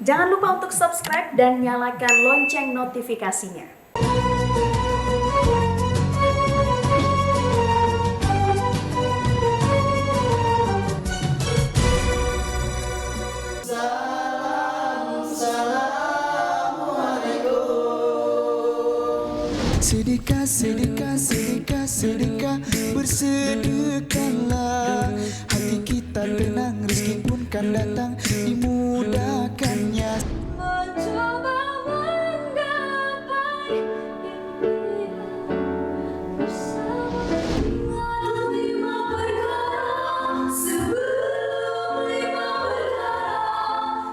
Jangan lupa untuk subscribe dan nyalakan lonceng notifikasinya. Sedekah, sedekah, sedekah, sedekah, bersedekahlah. Hati kita tenang, rezeki pun kan datang, dimudahkannya. Mencoba menggapai impian bersama. Lima perkara sebelum lima perkara,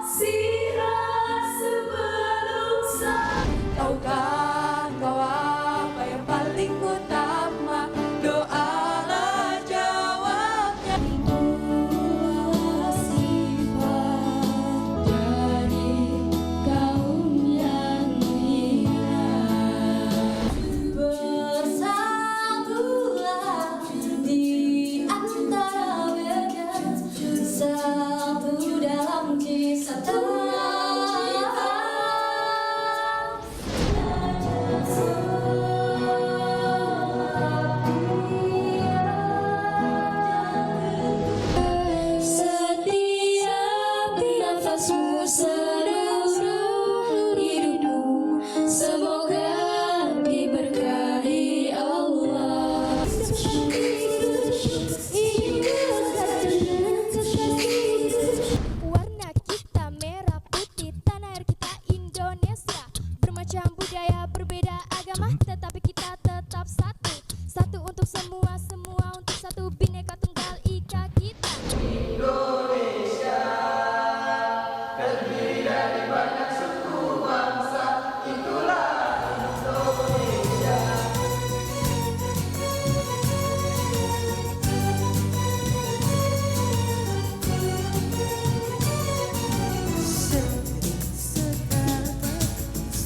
sirat sebelum sah. Tahukah kau apa yang paling utama? Doalah jawabnya. Itulah sifat dari kaum yang mulia. Bersatulah di antara beda, satu dalam kisah setiap nafasmu, seluruh hidupmu, semoga diberkahi Allah. Warna kita merah putih, tanah air kita Indonesia. Bermacam budaya, berbeda agama, tetapi kita tetap satu. Satu untuk semua, semua untuk satu, Bhinneka Tunggal Ika kita.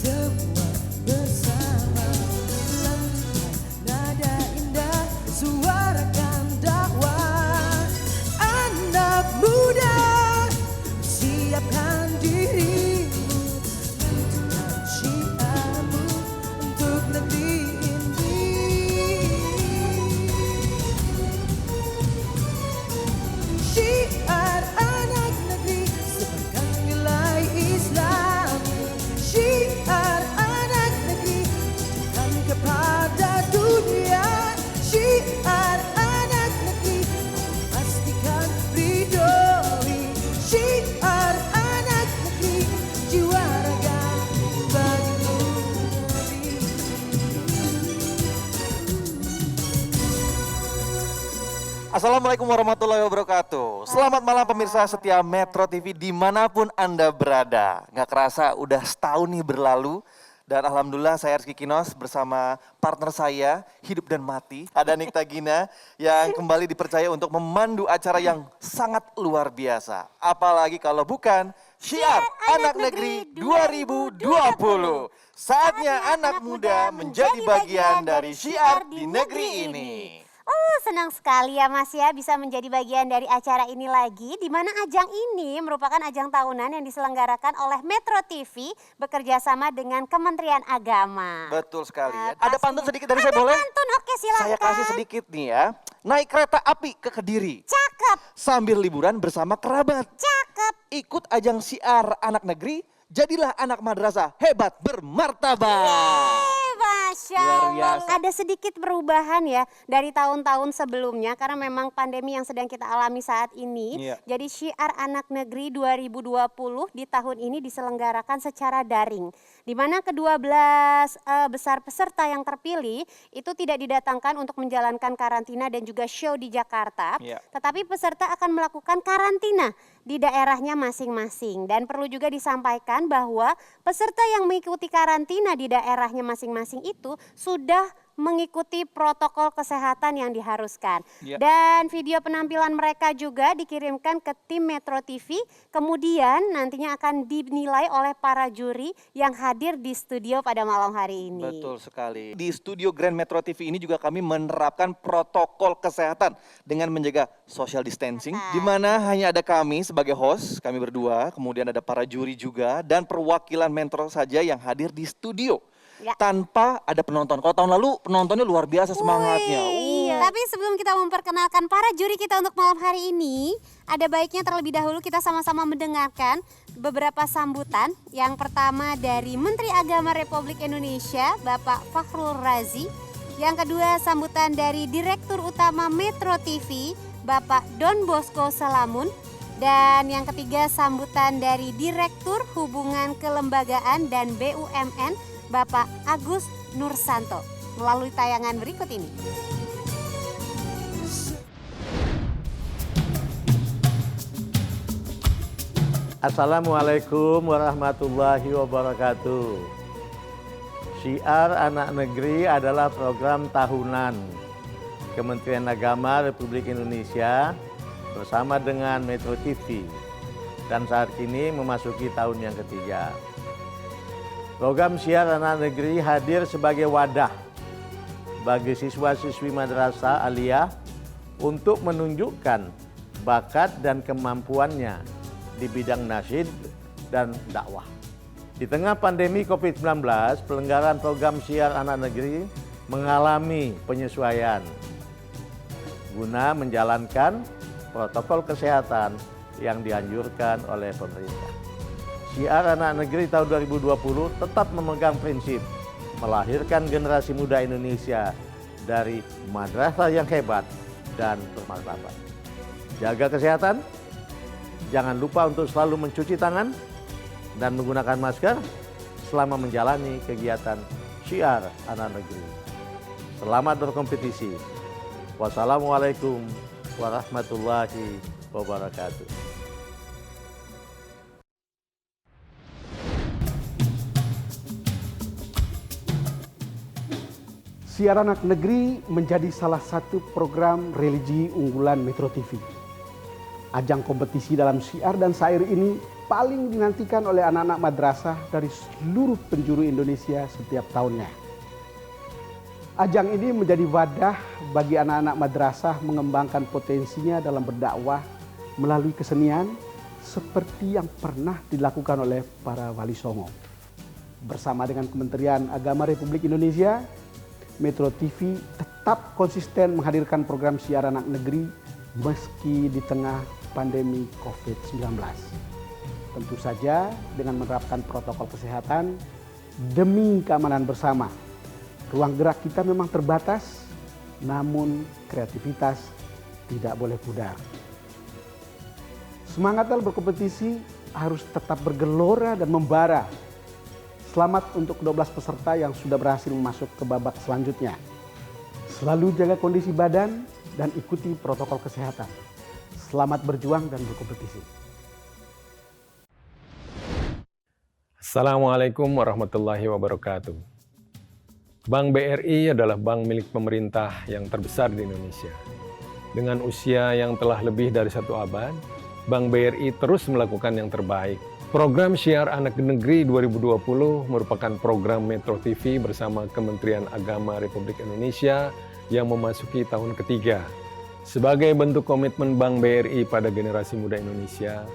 Semua bersama, lantang nada indah, suarakan dakwah. Anak muda, siapkan dirimu, tentukan syiarmu untuk negeri ini. Syiar anak negeri, sebarkan nilai Islam. Syiar anak negeri, tunjukkan kepada dunia. Syiar anak negeri, pastikan ridhoi. Syiar anak negeri, jiwa raga bagimu Nabi. Assalamualaikum warahmatullahi wabarakatuh. Selamat malam pemirsa setia Metro TV dimanapun Anda berada. Nggak kerasa udah setahun nih berlalu. Dan alhamdulillah saya Rizky Kinos bersama partner saya Hidup dan Mati. Ada Nikta Gina yang kembali dipercaya untuk memandu acara yang sangat luar biasa. Apalagi kalau bukan Syiar Anak Negeri 2020. Saatnya anak muda menjadi bagian dari syiar di negeri ini. Senang sekali ya Mas ya bisa menjadi bagian dari acara ini lagi, di mana ajang ini merupakan ajang tahunan yang diselenggarakan oleh Metro TV bekerja sama dengan Kementerian Agama. Betul sekali ya. Pas Ada pantun nih. sedikit dari saya boleh? Pantun, oke silakan. Saya kasih sedikit nih ya. Naik kereta api ke Kediri. Cakep, Sambil liburan bersama kerabat. cakep. Ikut ajang syiar anak negeri. Jadilah anak madrasah hebat bermartabat. Masya Luar Allah, biasa. ada sedikit perubahan ya dari tahun-tahun sebelumnya karena memang pandemi yang sedang kita alami saat ini. Iya. Jadi Syiar Anak Negeri 2020 di tahun ini diselenggarakan secara daring. Di mana ke-12 besar peserta yang terpilih itu tidak didatangkan untuk menjalankan karantina dan juga show di Jakarta. Iya. Tetapi peserta akan melakukan karantina di daerahnya masing-masing. Dan perlu juga disampaikan bahwa peserta yang mengikuti karantina di daerahnya masing-masing itu sudah mengikuti protokol kesehatan yang diharuskan. Ya. Dan video penampilan mereka juga dikirimkan ke tim Metro TV, kemudian nantinya akan dinilai oleh para juri yang hadir di studio pada malam hari ini. Betul sekali. Di studio Grand Metro TV ini juga kami menerapkan protokol kesehatan dengan menjaga social distancing, di mana hanya ada kami sebagai host, kami berdua, kemudian ada para juri juga, dan perwakilan Metro saja yang hadir di studio. Ya. Tanpa ada penonton. Kalau tahun lalu penontonnya luar biasa semangatnya. Iya. Tapi sebelum kita memperkenalkan para juri kita untuk malam hari ini, ada baiknya terlebih dahulu kita sama-sama mendengarkan beberapa sambutan. Yang pertama dari Menteri Agama Republik Indonesia, Bapak Fakhrul Razi. Yang kedua sambutan dari Direktur Utama Metro TV, Bapak Don Bosco Salamun. Dan yang ketiga sambutan dari Direktur Hubungan Kelembagaan dan BUMN, Bapak Agus Nursanto, melalui tayangan berikut ini. Assalamualaikum warahmatullahi wabarakatuh. Syiar Anak Negeri adalah program tahunan Kementerian Agama Republik Indonesia bersama dengan Metro TV, dan saat ini memasuki tahun yang ketiga. Program Syiar Anak Negeri hadir sebagai wadah bagi siswa-siswi madrasah aliyah untuk menunjukkan bakat dan kemampuannya di bidang nasyid dan dakwah. Di tengah pandemi COVID-19, pelenggaraan program Syiar Anak Negeri mengalami penyesuaian guna menjalankan protokol kesehatan yang dianjurkan oleh pemerintah. Syiar Anak Negeri tahun 2020 tetap memegang prinsip melahirkan generasi muda Indonesia dari madrasah yang hebat dan bermartabat. Jaga kesehatan, jangan lupa untuk selalu mencuci tangan dan menggunakan masker selama menjalani kegiatan Syiar Anak Negeri. Selamat berkompetisi. Wassalamualaikum warahmatullahi wabarakatuh. Syiar Anak Negeri menjadi salah satu program religi unggulan Metro TV. Ajang kompetisi dalam syiar dan syair ini paling dinantikan oleh anak-anak madrasah dari seluruh penjuru Indonesia setiap tahunnya. Ajang ini menjadi wadah bagi anak-anak madrasah mengembangkan potensinya dalam berdakwah melalui kesenian seperti yang pernah dilakukan oleh para wali songo. Bersama dengan Kementerian Agama Republik Indonesia, Metro TV tetap konsisten menghadirkan program Syiar Anak Negeri meski di tengah pandemi COVID-19. Tentu saja dengan menerapkan protokol kesehatan demi keamanan bersama. Ruang gerak kita memang terbatas, namun kreativitas tidak boleh pudar. Semangat dalam berkompetisi harus tetap bergelora dan membara. Selamat untuk 12 peserta yang sudah berhasil masuk ke babak selanjutnya. Selalu jaga kondisi badan dan ikuti protokol kesehatan. Selamat berjuang dan berkompetisi. Assalamualaikum warahmatullahi wabarakatuh. Bank BRI adalah bank milik pemerintah yang terbesar di Indonesia. Dengan usia yang telah lebih dari 1 abad, Bank BRI terus melakukan yang terbaik. Program Syiar Anak Negeri 2020 merupakan program Metro TV bersama Kementerian Agama Republik Indonesia yang memasuki tahun ketiga. Sebagai bentuk komitmen Bank BRI pada generasi muda Indonesia,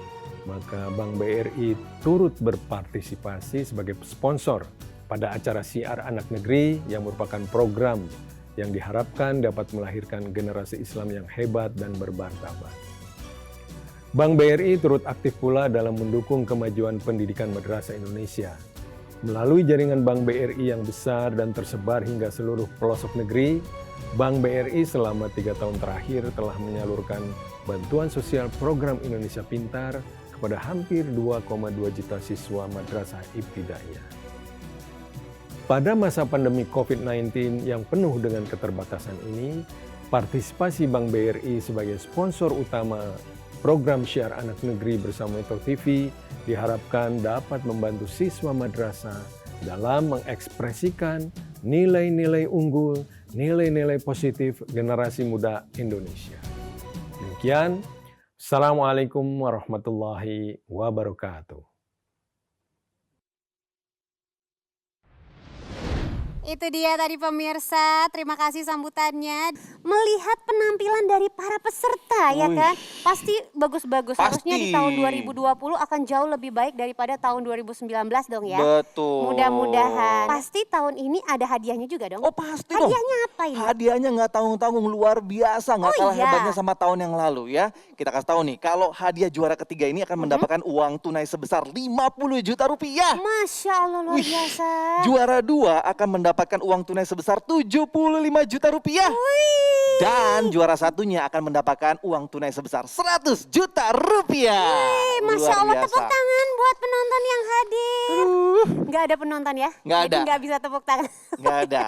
maka Bank BRI turut berpartisipasi sebagai sponsor pada acara Syiar Anak Negeri yang merupakan program yang diharapkan dapat melahirkan generasi Islam yang hebat dan bermartabat. Bank BRI turut aktif pula dalam mendukung kemajuan pendidikan madrasah Indonesia. Melalui jaringan Bank BRI yang besar dan tersebar hingga seluruh pelosok negeri, Bank BRI selama 3 tahun terakhir telah menyalurkan bantuan sosial program Indonesia Pintar kepada hampir 2,2 juta siswa madrasah ibtidaiyah. Pada masa pandemi COVID-19 yang penuh dengan keterbatasan ini, partisipasi Bank BRI sebagai sponsor utama program Syiar Anak Negeri bersama Metro TV diharapkan dapat membantu siswa madrasah dalam mengekspresikan nilai-nilai unggul, nilai-nilai positif generasi muda Indonesia. Demikian, Assalamualaikum warahmatullahi wabarakatuh. Itu dia tadi pemirsa, terima kasih sambutannya. Melihat penampilan dari para peserta ya kan, pasti bagus-bagus. Harusnya di tahun 2020 akan jauh lebih baik daripada tahun 2019 dong ya. Betul. Mudah-mudahan. Pasti tahun ini ada hadiahnya juga dong. Oh pasti dong. Hadiahnya apa ini? Hadiahnya nggak tanggung-tanggung, luar biasa, nggak kalah iya. hebatnya sama tahun yang lalu ya. Kita kasih tahu nih, kalau hadiah juara ketiga ini akan mendapatkan uang tunai sebesar 50 juta rupiah. Masya Allah luar biasa. Juara 2 akan mendapatkan uang tunai sebesar 75 juta rupiah. Dan juara satunya akan mendapatkan uang tunai sebesar 100 juta rupiah. Masya Luar Allah, biasa. tepuk tangan buat penonton yang hadir. Nggak ada penonton ya? Nggak Jadi ada. nggak bisa tepuk tangan. Nggak ada.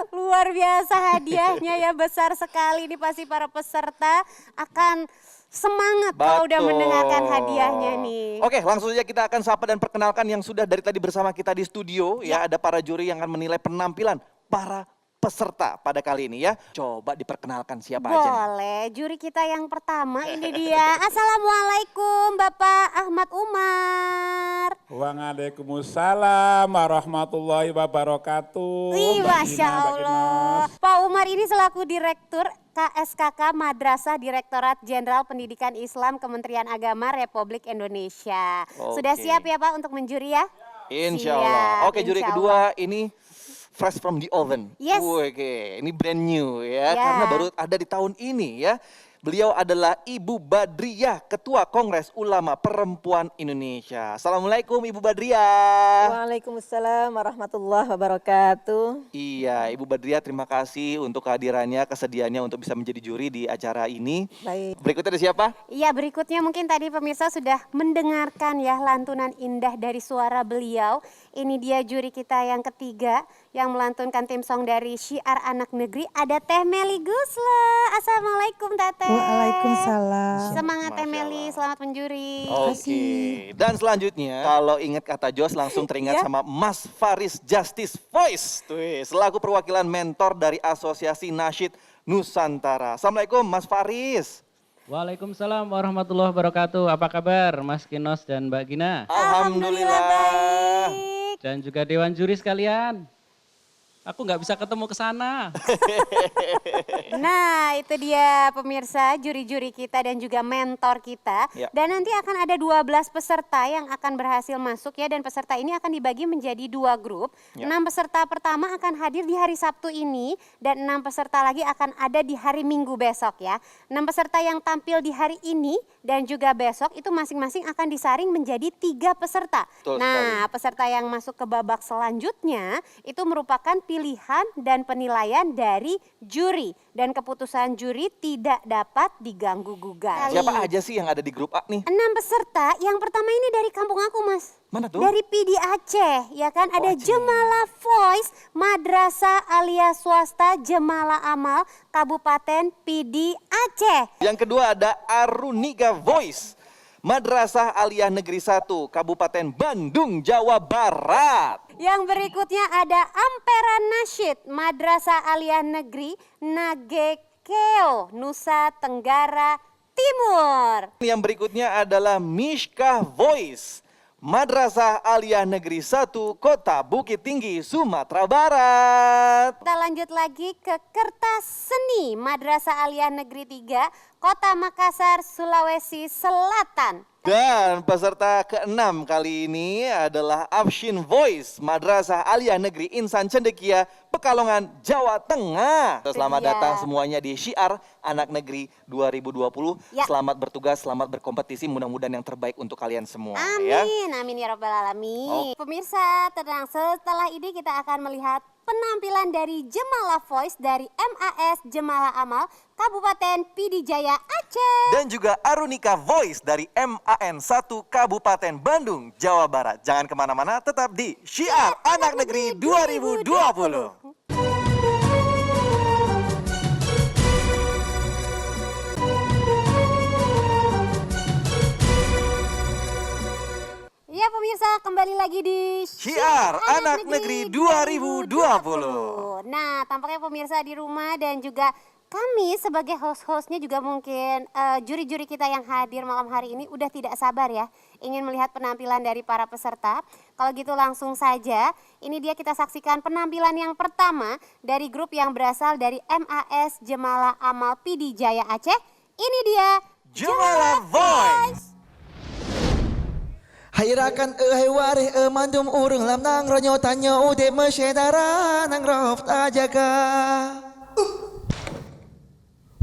Luar biasa hadiahnya ya, besar sekali. Ini pasti para peserta akan semangat kalau udah Betul. mendengarkan hadiahnya nih. Oke, langsung saja kita akan sapa dan perkenalkan yang sudah dari tadi bersama kita di studio ya. Ada para juri yang akan menilai penampilan para peserta pada kali ini ya. Coba diperkenalkan siapa aja nih. Boleh, juri kita yang pertama ini dia. Assalamualaikum Bapak Ahmad Umar. Waalaikumsalam warahmatullahi wabarakatuh. Wih, Mbak Masya Gina, Mbak Allah. Genos. Pak Umar ini selaku Direktur KSKK Madrasah Direktorat Jenderal Pendidikan Islam Kementerian Agama Republik Indonesia. Sudah Oke. siap ya Pak untuk menjuri ya? Insya Siap, Allah. Oke, juri insya kedua ini fresh from the oven. Yes. Oke, ini brand new ya, Ya. karena baru ada di tahun ini ya. Beliau adalah Ibu Badriah, Ketua Kongres Ulama Perempuan Indonesia. Assalamualaikum Ibu Badriah. Waalaikumsalam warahmatullahi wabarakatuh. Iya, Ibu Badriah, terima kasih untuk kehadirannya, kesediaannya untuk bisa menjadi juri di acara ini. Baik. Berikutnya ada siapa? Iya, berikutnya mungkin tadi pemirsa sudah mendengarkan ya lantunan indah dari suara beliau. Ini dia juri kita yang ketiga yang melantunkan tim song dari Syiar Anak Negeri. Ada Teh Meli Gusla. Assalamualaikum Tete. Waalaikumsalam. Semangat Teh Masya Meli, Allah. selamat menjuri. Oke, dan selanjutnya kalau ingat kata Jos langsung teringat Ya. sama Mas Faris Justice Voice. Tuh, selaku perwakilan mentor dari Asosiasi Nasyid Nusantara. Assalamualaikum Mas Faris. Waalaikumsalam warahmatullahi wabarakatuh. Apa kabar Mas Kinos dan Mbak Gina? Alhamdulillah. Baik. Dan juga Dewan Juri sekalian. Aku nggak bisa ketemu ke sana. Nah, itu dia pemirsa juri-juri kita dan juga mentor kita. Ya. Dan nanti akan ada 12 peserta yang akan berhasil masuk ya. Dan peserta ini akan dibagi menjadi 2 grup. Ya. 6 peserta pertama akan hadir di hari Sabtu ini. Dan 6 peserta lagi akan ada di hari Minggu besok ya. 6 peserta yang tampil di hari ini dan juga besok itu masing-masing akan disaring menjadi 3 peserta. Betul Nah, peserta yang masuk ke babak selanjutnya itu merupakan pilihan dan penilaian dari juri. Dan keputusan juri tidak dapat diganggu-gugat. Siapa aja sih yang ada di grup A nih? 6 peserta, yang pertama ini dari kampung aku Mas. Mana tuh? Dari PD Aceh, ya kan? Ada Aceh. Jemala Voice, Madrasah alias swasta Jemala Amal, Kabupaten PD Aceh. Yang kedua ada Arunika Voice, Madrasah Aliyah Negeri 1, Kabupaten Bandung, Jawa Barat. Yang berikutnya ada Ampera Nasyid, Madrasah Aliyah Negeri Nagekeo, Nusa Tenggara Timur. Yang berikutnya adalah Mishkah Voice, Madrasah Aliyah Negeri 1, Kota Bukit Tinggi, Sumatera Barat. Kita lanjut lagi ke Kertas Seni, Madrasah Aliyah Negeri 3, Kota Makassar, Sulawesi Selatan. Dan peserta ke-6 kali ini adalah Afshin Voice, Madrasah Aliyah Negeri Insan Cendekia, Pekalongan, Jawa Tengah. Selamat Iya. datang semuanya di Syiar Anak Negeri 2020. Ya. Selamat bertugas, selamat berkompetisi, mudah-mudahan yang terbaik untuk kalian semua. Ya. Amin, amin ya Rabbal Alamin. Pemirsa, tenang, setelah ini kita akan melihat penampilan dari Jemala Voice dari MAS Jemala Amal, Kabupaten Pidijaya Aceh. Dan juga Arunika Voice dari MAN 1 Kabupaten Bandung, Jawa Barat. Jangan kemana-mana, tetap di Syiar Anak Negeri 2020. Ya pemirsa, kembali lagi di Syiar Anak Negeri 2020. Nah, tampaknya pemirsa di rumah dan juga kami sebagai host-hostnya juga mungkin juri-juri kita yang hadir malam hari ini udah tidak sabar ya. Ingin melihat penampilan dari para peserta. Kalau gitu langsung saja, ini dia kita saksikan penampilan yang pertama dari grup yang berasal dari MAS Jemala Amal PD Jaya Aceh. Ini dia Jemala Voice. Hairakan wareh mandum urung lam nang ronyo tanyo ude mesyedara nang rof tajaga.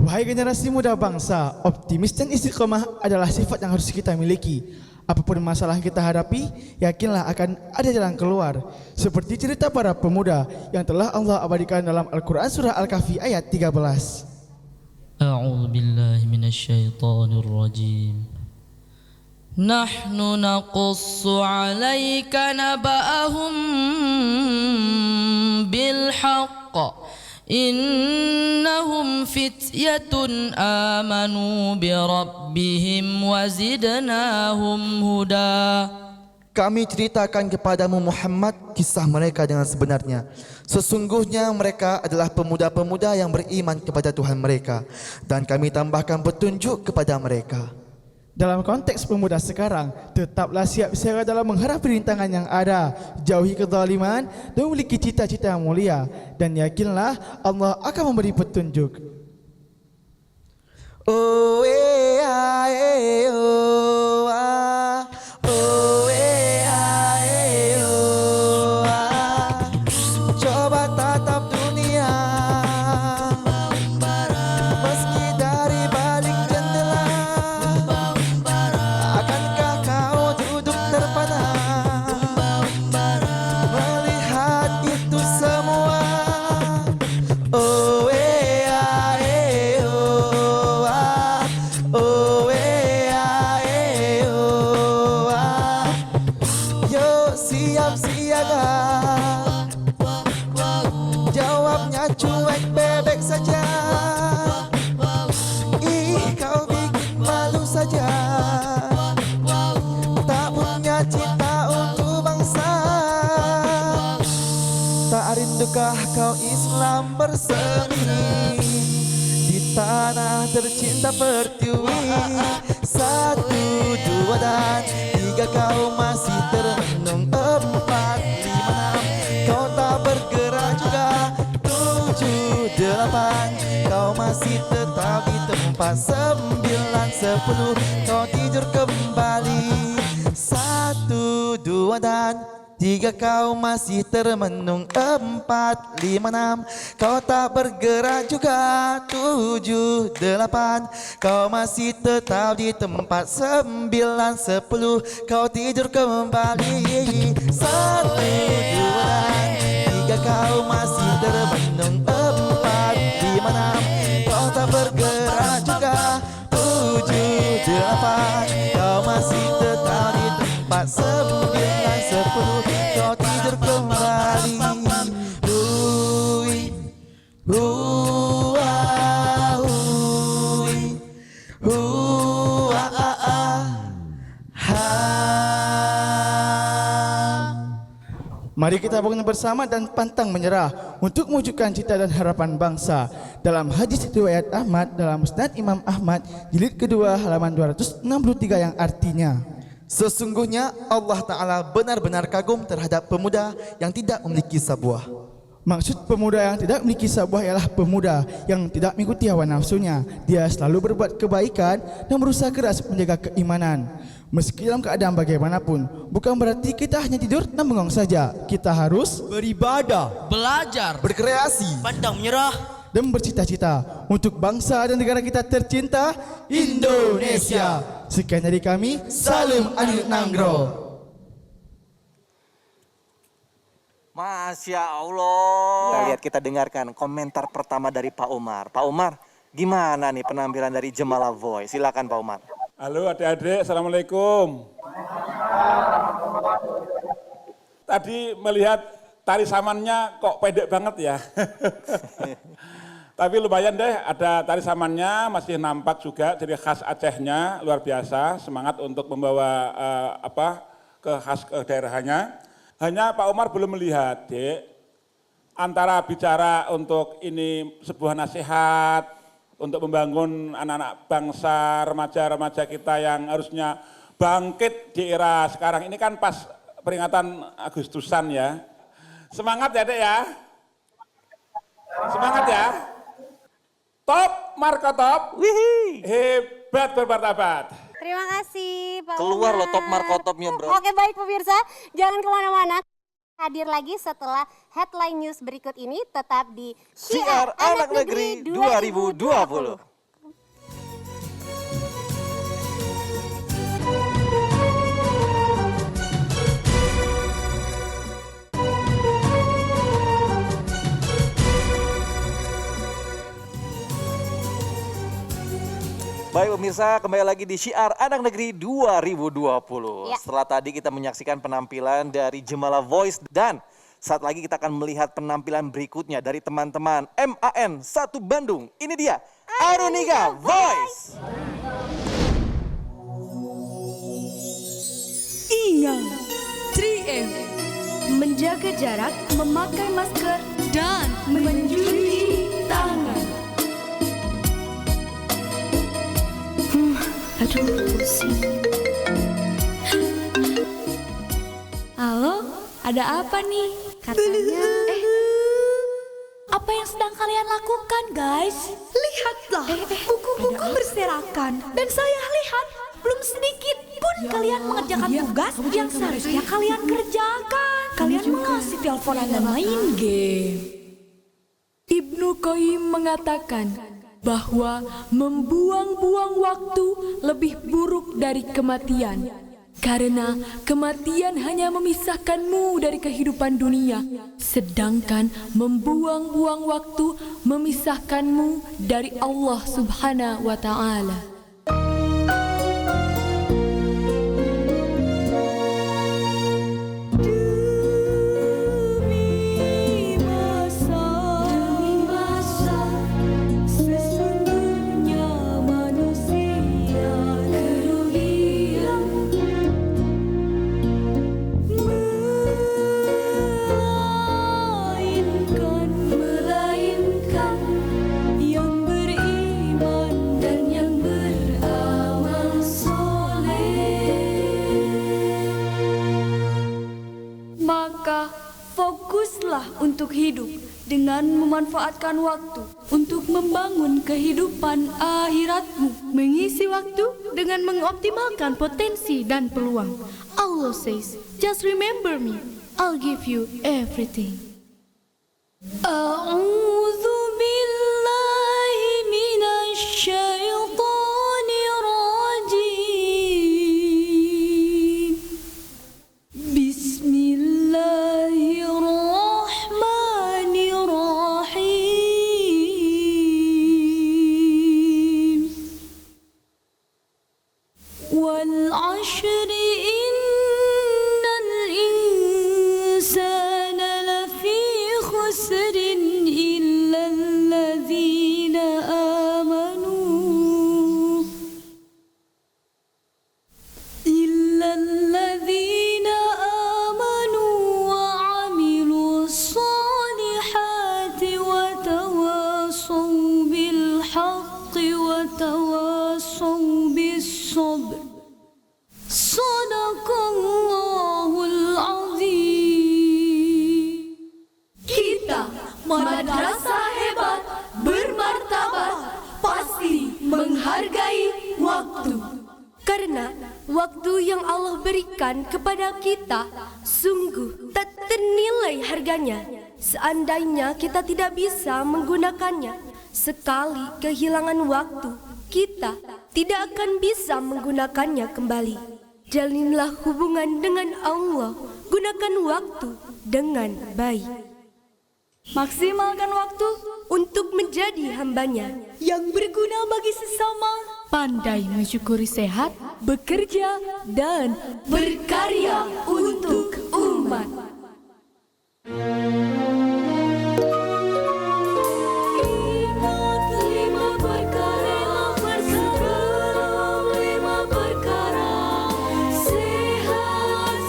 Wahai generasi muda bangsa, optimis dan istiqomah adalah sifat yang harus kita miliki. Apapun masalah yang kita hadapi, yakinlah akan ada jalan keluar. Seperti cerita para pemuda yang telah Allah abadikan dalam Al-Quran surah Al-Kahfi ayat 13. A'udzu billahi minasyaitonir rajim. Nahnu naqussu 'alaika naba'ahum bil haqq. Innahum fityatun amanu bi rabbihim wa zidnahum huda. Kami ceritakan kepadamu Muhammad kisah mereka dengan sebenarnya. Sesungguhnya mereka adalah pemuda-pemuda yang beriman kepada Tuhan mereka dan kami tambahkan petunjuk kepada mereka. Dalam konteks pemuda sekarang, tetaplah siap siaga dalam menghadapi rintangan yang ada, jauhi kezaliman dan memiliki cita-cita yang mulia, dan yakinlah Allah akan memberi petunjuk. Oh eh oh ah oh eh oh ah. Coba tatap dunia meski dari balik jendela. Akankah kau duduk terpana melihat itu semua? Oh eh oh ah oh eh oh ah. Yo siap siaga, jawabnya cuek bebek saja. Ih kau bikin malu saja, tak punya cinta untuk bangsa. Tak rindukah kau Islam bersemi di tanah tercinta Pertiwi? 1, 2 dan 3 kau masih termenung. 4, 5, 6 kau tak bergerak juga. 7, 8 kau masih tetap di tempat. 9, 10 kau tidur kembali. 1, 2 dan 3 kau masih termenung. 4, 5, 6 kau tak bergerak juga. 7, 8 kau masih tetap di tempat. 9, 10 kau tidur kembali. 1, 2 dan 3 kau masih termenung. 4, 5, 6 kau tak bergerak juga. 7, 8 kau masih tetap di tempat. 9, 10 kau tidur kembali. Hui, hua, hui, hua, ha. Mari kita bangun bersama dan pantang menyerah untuk mewujudkan cita dan harapan bangsa. Dalam hadis riwayat Ahmad dalam Musnad Imam Ahmad jilid kedua halaman 263 yang artinya, sesungguhnya Allah Ta'ala benar-benar kagum terhadap pemuda yang tidak memiliki sabuah. Maksud pemuda yang tidak memiliki sabuah ialah pemuda yang tidak mengikuti hawa nafsunya. Dia selalu berbuat kebaikan dan berusaha keras menjaga keimanan. Meski dalam keadaan bagaimanapun, bukan berarti kita hanya tidur dan bengong saja. Kita harus Beribadah, belajar, berkreasi, pantang menyerah, dan bercita-cita untuk bangsa dan negara kita tercinta, Indonesia. Sekian dari kami, Salim Anil Nanggro. Masya Allah. Kita dengarkan komentar pertama dari Pak Umar. Pak Umar, gimana nih penampilan dari Jemala Voice? Silakan Pak Umar. Halo adik-adik, Assalamualaikum. Tadi melihat tari samannya kok pendek banget ya. Tapi lumayan deh, ada tari samannya, masih nampak juga ciri khas Acehnya, luar biasa. Semangat untuk membawa khas ke daerahnya. Hanya Pak Umar belum melihat, Dek, antara bicara untuk ini sebuah nasihat, untuk membangun anak-anak bangsa, remaja-remaja kita yang harusnya bangkit di era sekarang. Ini kan pas peringatan Agustusan ya. Semangat ya, Dek ya. Semangat ya. Top, Marco top. Wih. Hebat bermartabat. Terima kasih Pak Keluar loh Umar. top markotopnya, bro. Oke, baik pemirsa, jangan kemana-mana. Hadir lagi setelah headline news berikut ini, tetap di Syiar Anak Negeri 2020. Baik pemirsa, kembali lagi di Syiar Anak Negeri 2020. Ya. Setelah tadi kita menyaksikan penampilan dari Jemala Voice dan saat lagi kita akan melihat penampilan berikutnya dari teman-teman MAN 1 Bandung. Ini dia Arunika Voice. Ingat 3M, menjaga jarak, memakai masker, dan mencuci tangan. Aduh, pusing. Halo, ada apa nih? Katanya, apa yang sedang kalian lakukan, guys? Lihatlah, buku-buku berserakan. Dan saya lihat, belum sedikit pun kalian mengerjakan tugas yang seharusnya kalian kerjakan. Kalian mengasih teleponan dan main game. Ibnu Qayyim mengatakan bahwa membuang-buang waktu lebih buruk dari kematian. Karena kematian hanya memisahkanmu dari kehidupan dunia, sedangkan membuang-buang waktu memisahkanmu dari Allah Subhanahu wa Ta'ala. Fokuslah untuk hidup dengan memanfaatkan waktu untuk membangun kehidupan akhiratmu. Mengisi waktu dengan mengoptimalkan potensi dan peluang. Allah says, just remember me, I'll give you everything. A'udzu billahi minasy syaithanir rajim. Bismillahirrahmanirrahim. Wal 'ashri innal insana lafi khusrin illa alladzina amanu wa 'amilus solihati wa tawassaw bil haqqi wa tawassaw bis sabr. Sadaqallahul azim. Kita madrasah hebat, bermartabat, pasti menghargai waktu. Karena waktu yang Allah berikan kepada kita sungguh tak ternilai harganya. Seandainya kita tidak bisa menggunakannya, sekali kehilangan waktu, kita tidak akan bisa menggunakannya kembali. Jalinlah hubungan dengan Allah, gunakan waktu dengan baik. Maksimalkan waktu untuk menjadi hambanya yang berguna bagi sesama, pandai mensyukuri sehat, bekerja, dan berkarya untuk umat. Sehat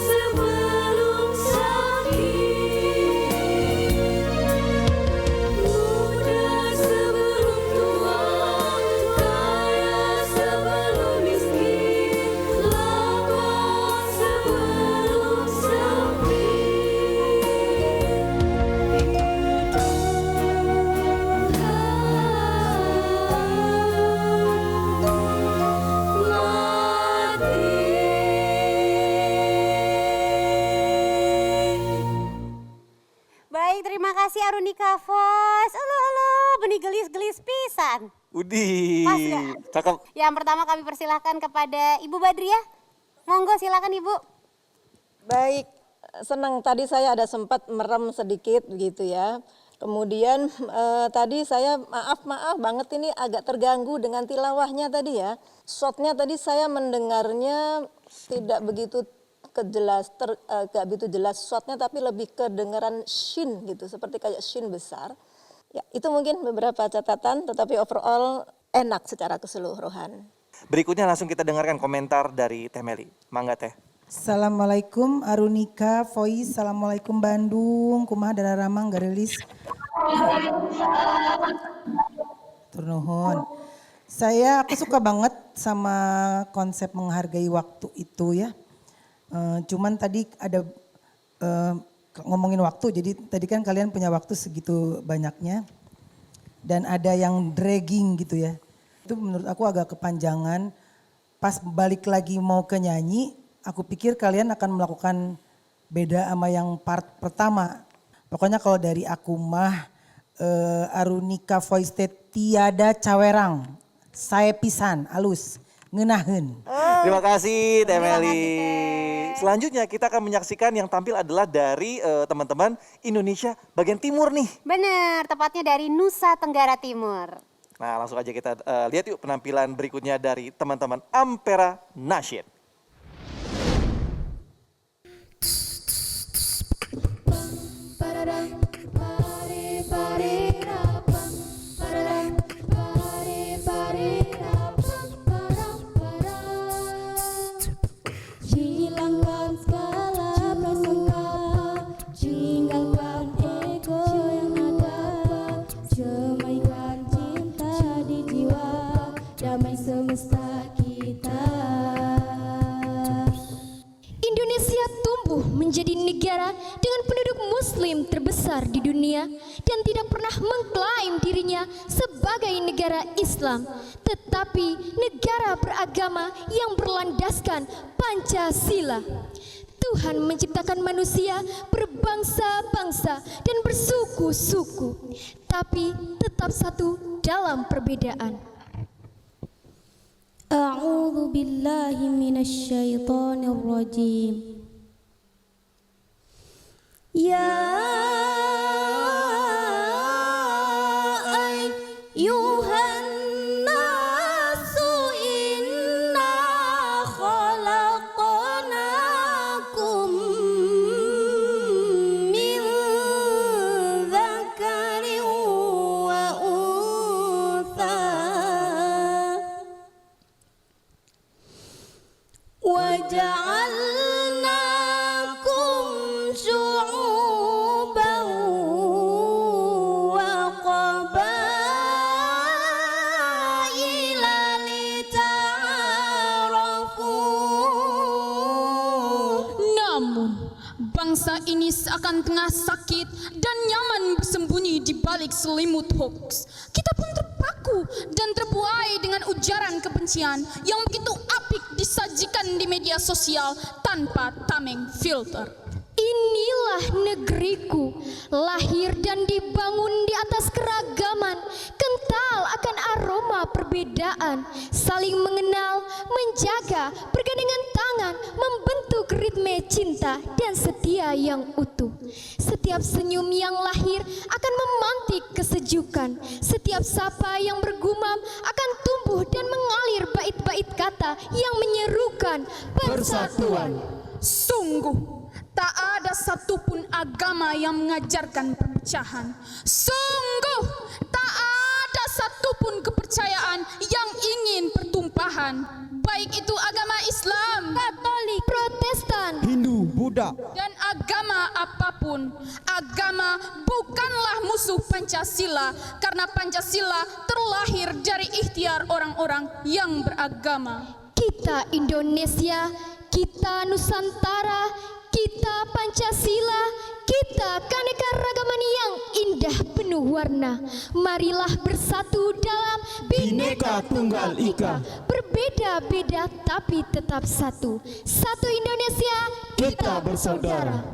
kasih Arunika Voice. Halo, benih gelis-gelis pisan. Udih. Pas nggak? Cakep. Yang pertama kami persilahkan kepada Ibu Badriah. Monggo silakan Ibu. Baik, senang tadi saya ada sempat merem sedikit gitu ya. Kemudian tadi saya maaf banget ini agak terganggu dengan tilawahnya tadi ya. Shotnya tadi saya mendengarnya tidak begitu gak begitu jelas shotnya, tapi lebih kedengaran shin gitu, seperti kayak shin besar. Ya, itu mungkin beberapa catatan, tetapi overall enak secara keseluruhan. Berikutnya langsung kita dengarkan komentar dari Teh Meli. Mangga Teh. Assalamualaikum Arunika Voice, Assalamualaikum Bandung, kumaha dararamang garelis. Turnuhun. Aku suka banget sama konsep menghargai waktu itu ya. Cuman tadi ada ngomongin waktu, jadi tadi kan kalian punya waktu segitu banyaknya. Dan ada yang dragging gitu ya. Itu menurut aku agak kepanjangan. Pas balik lagi mau ke nyanyi, aku pikir kalian akan melakukan beda sama yang part pertama. Pokoknya kalau dari aku mah Arunika Voice tiada cawerang. Saya pisan, alus, ngeunaheun. Terima kasih Teh Meli. Selanjutnya kita akan menyaksikan yang tampil adalah dari teman-teman Indonesia bagian timur nih. Benar, tepatnya dari Nusa Tenggara Timur. Nah langsung aja kita lihat yuk penampilan berikutnya dari teman-teman Ampera Nasyid. Hilangkan segala prasangka, tinggalkan ego yang ada, damaikan cinta di jiwa, damai semesta kita. Indonesia tumbuh menjadi negara dengan penduduk muslim terbesar di dunia dan tidak pernah mengklaim dirinya sebagai negara Islam, tetapi negara beragama yang berlandaskan Pancasila. Tuhan menciptakan manusia berbangsa-bangsa dan bersuku-suku, tapi tetap satu dalam perbedaan. A'udzu billahi minasyaitonir rajim. Ya ayyuhan nasu inna khalaqnakum min dzakarin wa untha wa ja'alnakum syu'uban wa qabaila lita'arafu. Namun, bangsa ini seakan tengah sakit dan nyaman bersembunyi di balik selimut hoax. Kita pun terpaku dan terbuai dengan ujaran kebencian yang begitu apik disajikan di media sosial tanpa tameng filter. Inilah negeriku, lahir dan dibangun di atas keragaman, kental akan aroma perbedaan, saling mengenal, menjaga, bergandengan tangan, membentuk ritme cinta dan setia yang utuh. Setiap senyum yang lahir akan memantik kesejukan, setiap sapa yang bergumam akan tumbuh dan mengalir bait-bait kata yang menyerukan persatuan. Sungguh tak ada satupun agama yang mengajarkan perpecahan. Sungguh tak ada satupun kepercayaan yang ingin pertumpahan. Baik itu agama Islam, Katolik, Protestan, Hindu, Buddha, dan agama apapun. Agama bukanlah musuh Pancasila, karena Pancasila terlahir dari ikhtiar orang-orang yang beragama. Kita Indonesia, kita Nusantara, kita Pancasila, kita keanekaragaman yang indah penuh warna. Marilah bersatu dalam Bhinneka Tunggal Ika. Berbeda-beda tapi tetap satu. Satu Indonesia, kita bersaudara.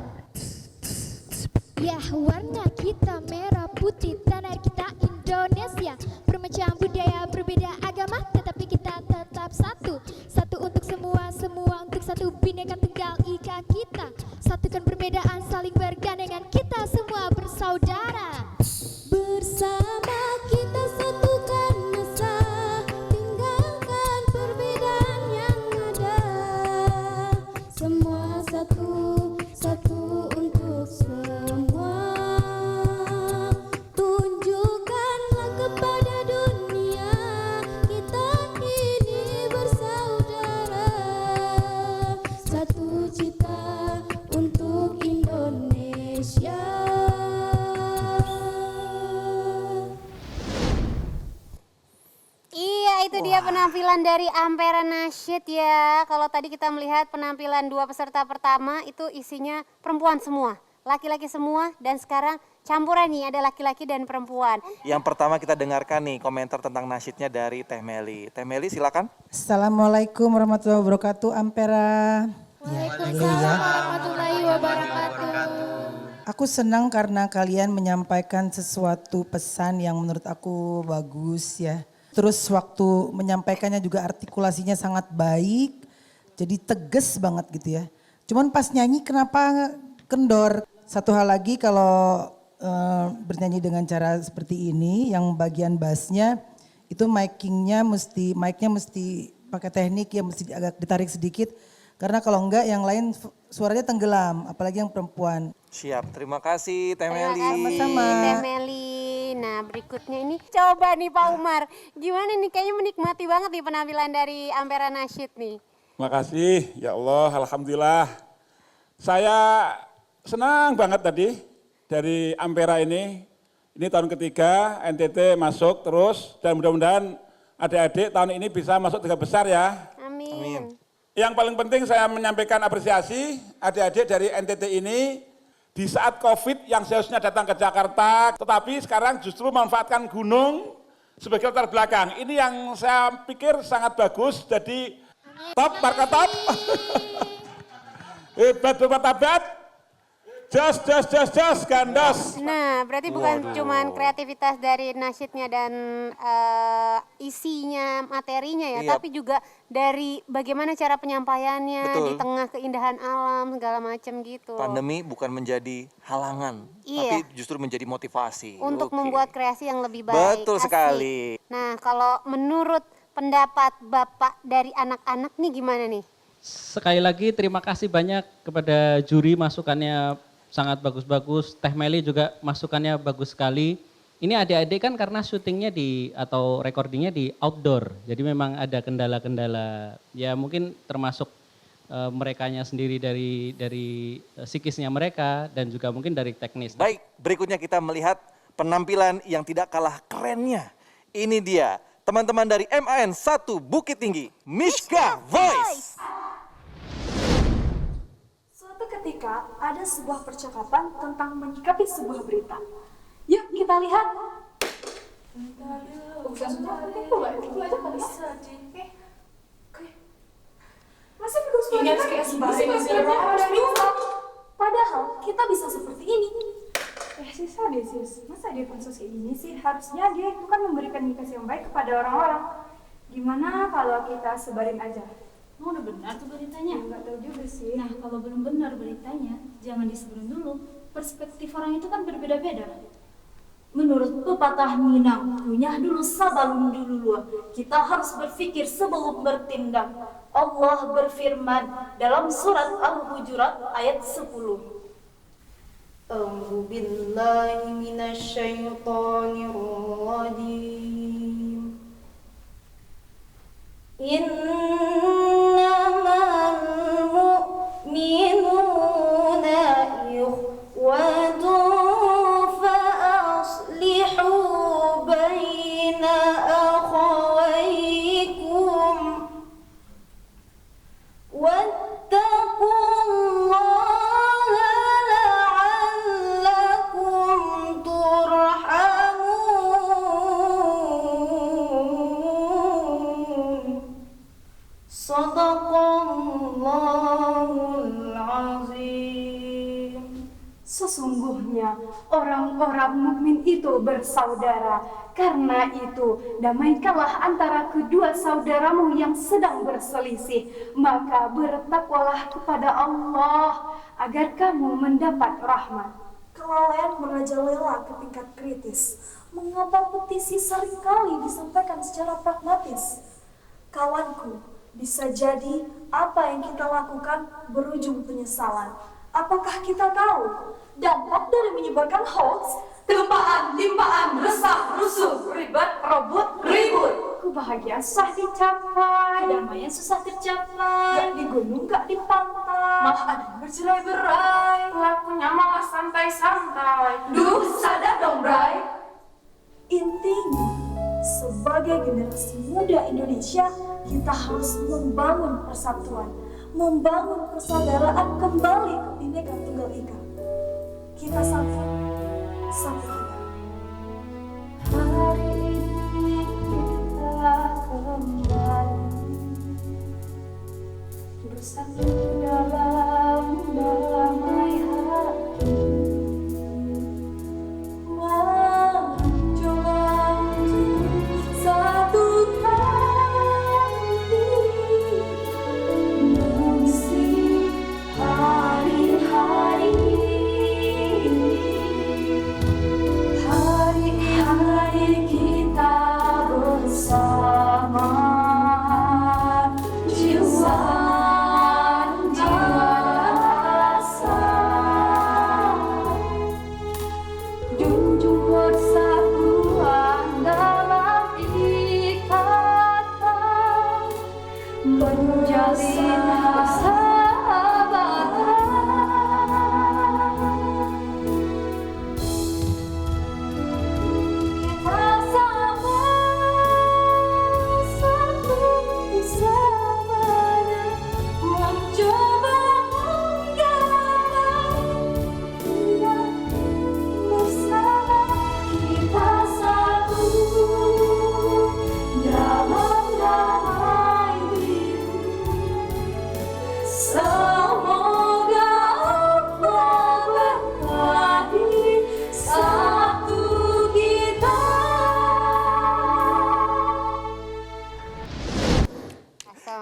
Ya, warna kita perbedaan saling bergandengan, kita semua bersaudara. Bersama kita satukan asa, tinggalkan perbedaan yang ada. Semua satu, satu untuk semua. Tunjukkanlah kepada dunia, kita ini bersaudara. Satu cita untuk Indonesia. Iya, itu dia penampilan dari Ampera Nasyid ya. Kalau tadi kita melihat penampilan dua peserta pertama itu isinya perempuan semua, laki-laki semua, dan sekarang campuran nih, ada laki-laki dan perempuan. Yang pertama kita dengarkan nih komentar tentang nasyidnya dari Teh Meli. Teh Meli silakan. Assalamualaikum warahmatullahi wabarakatuh, Ampera. Waalaikumsalam warahmatullahi wabarakatuh. Aku senang karena kalian menyampaikan sesuatu pesan yang menurut aku bagus ya. Terus waktu menyampaikannya juga artikulasinya sangat baik, jadi tegas banget gitu ya. Cuman pas nyanyi kenapa kendor? Satu hal lagi kalau bernyanyi dengan cara seperti ini, yang bagian bassnya itu mic-nya mesti pakai teknik ya, mesti agak ditarik sedikit. Karena kalau enggak yang lain suaranya tenggelam, apalagi yang perempuan. Siap, terima kasih Teh Meli. Sama-sama. Teh Meli. Nah berikutnya ini coba nih Pak Umar, gimana nih, kayaknya menikmati banget nih penampilan dari Ampera Nasyid nih. Makasih, ya Allah, Alhamdulillah. Saya senang banget tadi dari Ampera ini tahun ketiga NTT masuk terus, dan mudah-mudahan adik-adik tahun ini bisa masuk 3 besar ya. Amin. Yang paling penting saya menyampaikan apresiasi adik-adik dari NTT ini di saat COVID yang seharusnya datang ke Jakarta, tetapi sekarang justru memanfaatkan gunung sebagai latar belakang. Ini yang saya pikir sangat bagus, jadi top, marka top. Hebat Bapak Tabat, jos, gandos. Nah berarti bukan cuman kreativitas dari nasyidnya dan isinya, materinya ya, Iya. tapi juga dari bagaimana cara penyampaiannya. Betul. Di tengah keindahan alam segala macam gitu. Pandemi bukan menjadi halangan, Iya. tapi justru menjadi motivasi. Untuk Oke. membuat kreasi yang lebih baik. Betul Asik. sekali. Nah kalau menurut pendapat Bapak dari anak-anak nih gimana nih? Sekali lagi terima kasih banyak kepada juri, masukannya sangat bagus-bagus. Teh Meli juga masukannya bagus sekali. Ini adik-adik kan karena syutingnya atau recordingnya di outdoor. Jadi memang ada kendala-kendala. Ya mungkin termasuk merekanya sendiri dari psikisnya mereka dan juga mungkin dari teknis. Baik, berikutnya kita melihat penampilan yang tidak kalah kerennya. Ini dia, teman-teman dari MAN 1 Bukit Tinggi, Mishka Voice. Suatu ketika ada sebuah percakapan tentang menyikapi sebuah berita. Yuk kita lihat. Padahal kita bisa seperti ini. Sisa deh sis, masa dia pansos kayak gini sih? Harusnya dia itu kan memberikan indikasi yang baik kepada orang-orang. Gimana kalau kita sebarin aja? Udah benar tuh beritanya? Enggak tahu juga sih. Nah, kalau belum benar beritanya, jangan disebarin dulu. Perspektif orang itu kan berbeda-beda. Menurut pepatah Minang, kunyah dulu sabalun dulu. Kita harus berpikir sebelum bertindak. Allah berfirman dalam surat Al-Hujurat ayat 10. A'udzu billahi minasyaitonir rajim. Innamal mu'minuna ikhwatun fa aslihu baina akhawaykum wattaqullaha la'allakum turhamun. Sesungguhnya orang-orang mukmin itu bersaudara. Karena itu, damaikanlah antara kedua saudaramu yang sedang berselisih. Maka bertakwalah kepada Allah agar kamu mendapat rahmat. Kelalaian merajalela ke tingkat kritis. Mengapa petisi seringkali disampaikan secara pragmatis? Kawanku, bisa jadi apa yang kita lakukan berujung penyesalan. Apakah kita tahu dampak dari menyebarkan hoax? Timpaan, resah, rusuh, ribet, ribut. Kebahagiaan susah dicapai, Kedamaian susah tercapai. Gak di gunung, gak di pantai, malah ada yang bercerai-berai. Lakunya malah santai-santai. Duh, sadar dong, Bray. Intinya, sebagai generasi muda Indonesia, kita harus membangun persatuan, membangun persaudaraan kembali ke Bhinneka Tunggal Ika. Kita satu kita. Hari ini kita kembali bersatu dalam damai hati.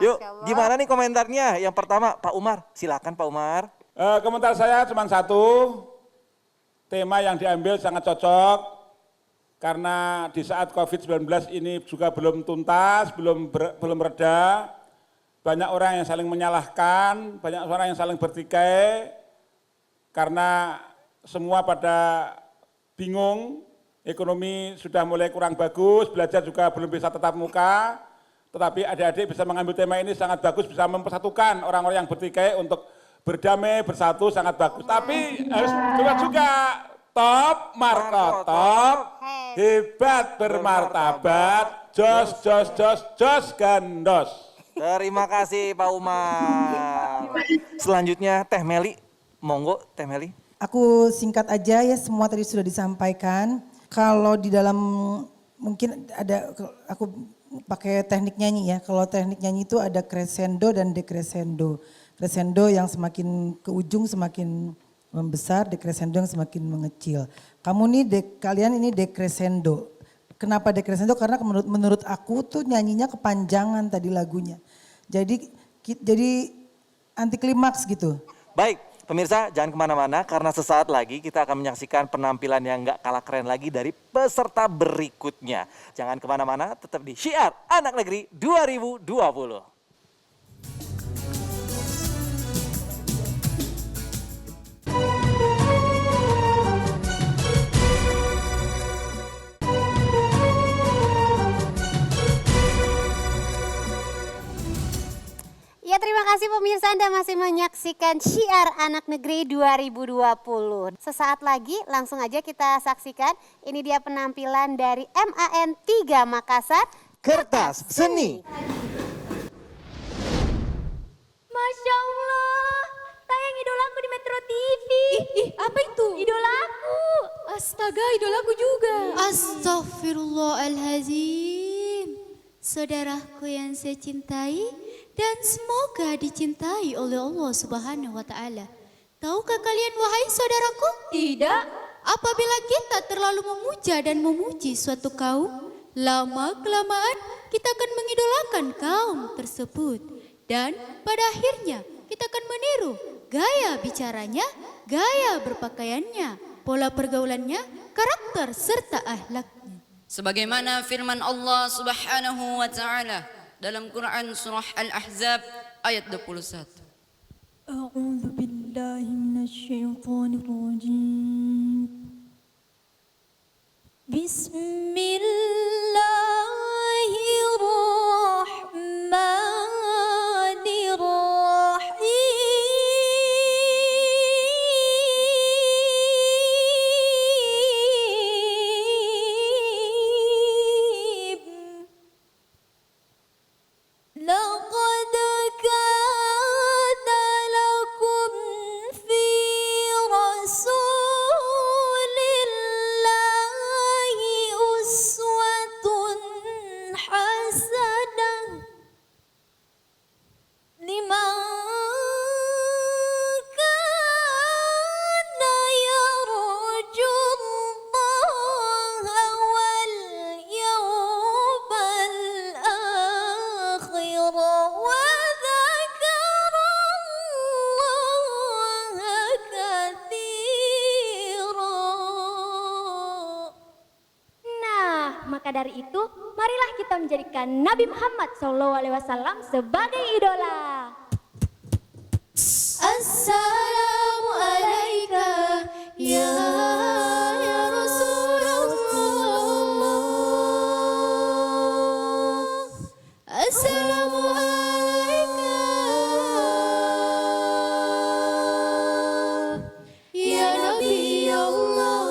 Yuk, gimana nih komentarnya? Yang pertama, Pak Umar. Silakan Pak Umar. Komentar saya cuma satu. Tema yang diambil sangat cocok. Karena di saat COVID-19 ini juga belum tuntas, belum reda. Banyak orang yang saling menyalahkan, banyak orang yang saling bertikai. Karena semua pada bingung, ekonomi sudah mulai kurang bagus, belajar juga belum bisa tatap muka. Tetapi adik-adik bisa mengambil tema ini sangat bagus, bisa mempersatukan orang-orang yang bertikai untuk berdamai, bersatu, sangat bagus. Tapi harus juga top, Marco top, hebat, bermartabat, jos, gandos. Terima kasih Pak Umar. Selanjutnya Teh Meli, monggo Teh Meli. Aku singkat aja ya, semua tadi sudah disampaikan. Kalau di dalam mungkin ada, aku pakai teknik nyanyi ya. Kalau teknik nyanyi itu ada crescendo dan decrescendo. Crescendo yang semakin ke ujung semakin membesar, decrescendo yang semakin mengecil. Kalian ini decrescendo. Kenapa decrescendo? Karena menurut aku tuh nyanyinya kepanjangan tadi lagunya. Jadi anti klimaks gitu. Baik, pemirsa jangan kemana-mana karena sesaat lagi kita akan menyaksikan penampilan yang gak kalah keren lagi dari peserta berikutnya. Jangan kemana-mana, tetap di Syiar Anak Negeri 2020. Ya, terima kasih pemirsa, Anda masih menyaksikan Syiar Anak Negeri 2020. Sesaat lagi langsung aja kita saksikan, ini dia penampilan dari MAN 3 Makassar, Kertas Seni. Masya Allah, tayang idolaku di Metro TV. Apa itu? Idolaku. Astaga, idolaku juga. Astaghfirullahaladzim. Saudaraku yang saya cintai dan semoga dicintai oleh Allah Subhanahu wa taala. Tahukah kalian wahai saudaraku? Tidak. Apabila kita terlalu memuja dan memuji suatu kaum, lama-kelamaan kita akan mengidolakan kaum tersebut. Dan pada akhirnya kita akan meniru gaya bicaranya, gaya berpakaiannya, pola pergaulannya, karakter serta akhlaknya. Sebagaimana firman Allah Subhanahu wa taala dalam Quran surah Al-Ahzab ayat 21. A'udzu billahi minasyaitonir rajim. Bismillahirrahmanirrahim. Laqad kana lakum fi rasulillahi uswatun hasanah liman kana yarjullaha wal yawmal akhir wa dzakarallaha katsira. Nah, maka dari itu, marilah kita menjadikan Nabi Muhammad SAW sebagai idola. Assalamu alaika ya Rasulullah. Assalamu alaika ya Nabi Allah.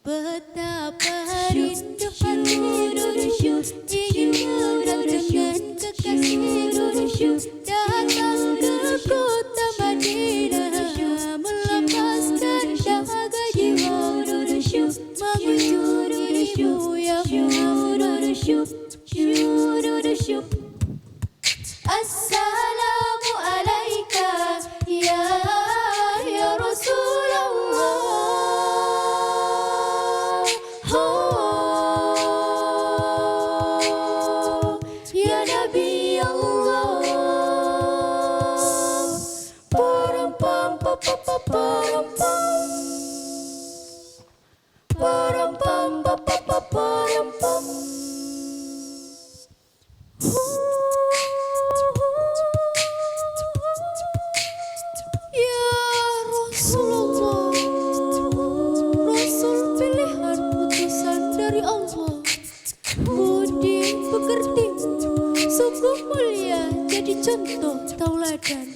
Betapa rindu hatiku ingin bertemu dengan kekasih datang ke kota Madinah, melepaskan dahaga jiwa, mengunjungimu ya Muhammad. Assalamu alaika ya Rasulullah. Ya Nabi Allah. Param pam pam pam param pam. Param pam pam pam param pam. Ya Rasulullah, Rasul pilihan putusan dari Allah. Budi pekerti, sungguh mulia, jadi contoh tauladan.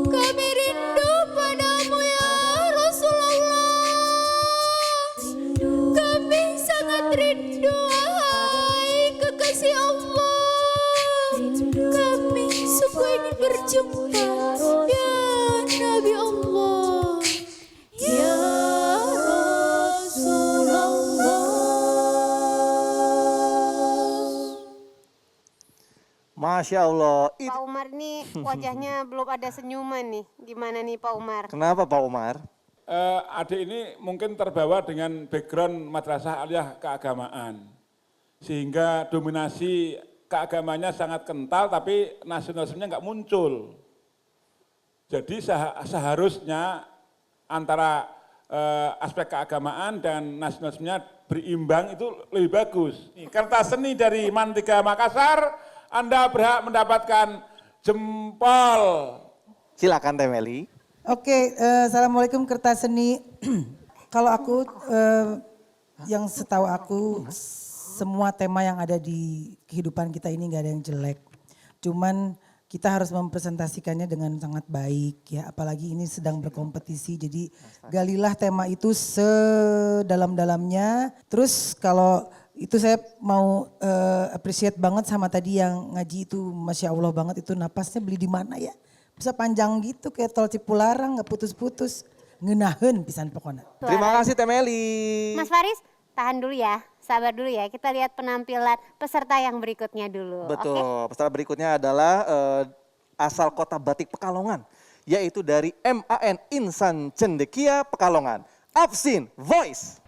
Kami rindu padamu ya Rasulullah. Kami sangat rindu wahai kekasih Allah. Kami sungguh ingin berjumpa ya Nabi Allah. Ya Rasulullah. Masya Allah. Pak Umar nih wajahnya belum ada senyuman nih. Gimana nih Pak Umar? Kenapa Pak Umar? Adik ini mungkin terbawa dengan background madrasah aliyah keagamaan. Sehingga dominasi keagamanya sangat kental tapi nasionalismenya nggak muncul. Jadi seharusnya antara aspek keagamaan dan nasionalismenya berimbang itu lebih bagus. Kertas seni dari Mantiga Makassar, Anda berhak mendapatkan jempol. Silakan Teh Meli. Oke, Assalamualaikum kertas seni. Kalau aku, yang setahu aku, semua tema yang ada di kehidupan kita ini nggak ada yang jelek. Cuman kita harus mempresentasikannya dengan sangat baik ya. Apalagi ini sedang berkompetisi, jadi galilah tema itu sedalam-dalamnya. Terus kalau itu saya mau appreciate banget sama tadi yang ngaji itu, Masya Allah banget itu napasnya beli di mana ya. Bisa panjang gitu kayak tol Cipularang nggak putus-putus. Ngenahen pisan pokoknya. Terima kasih Teh Meli. Mas Faris, tahan dulu ya, sabar dulu ya. Kita lihat penampilan peserta yang berikutnya dulu. Betul, Okay? peserta berikutnya adalah asal kota Batik Pekalongan, yaitu dari MAN Insan Cendekia Pekalongan. Absin Voice.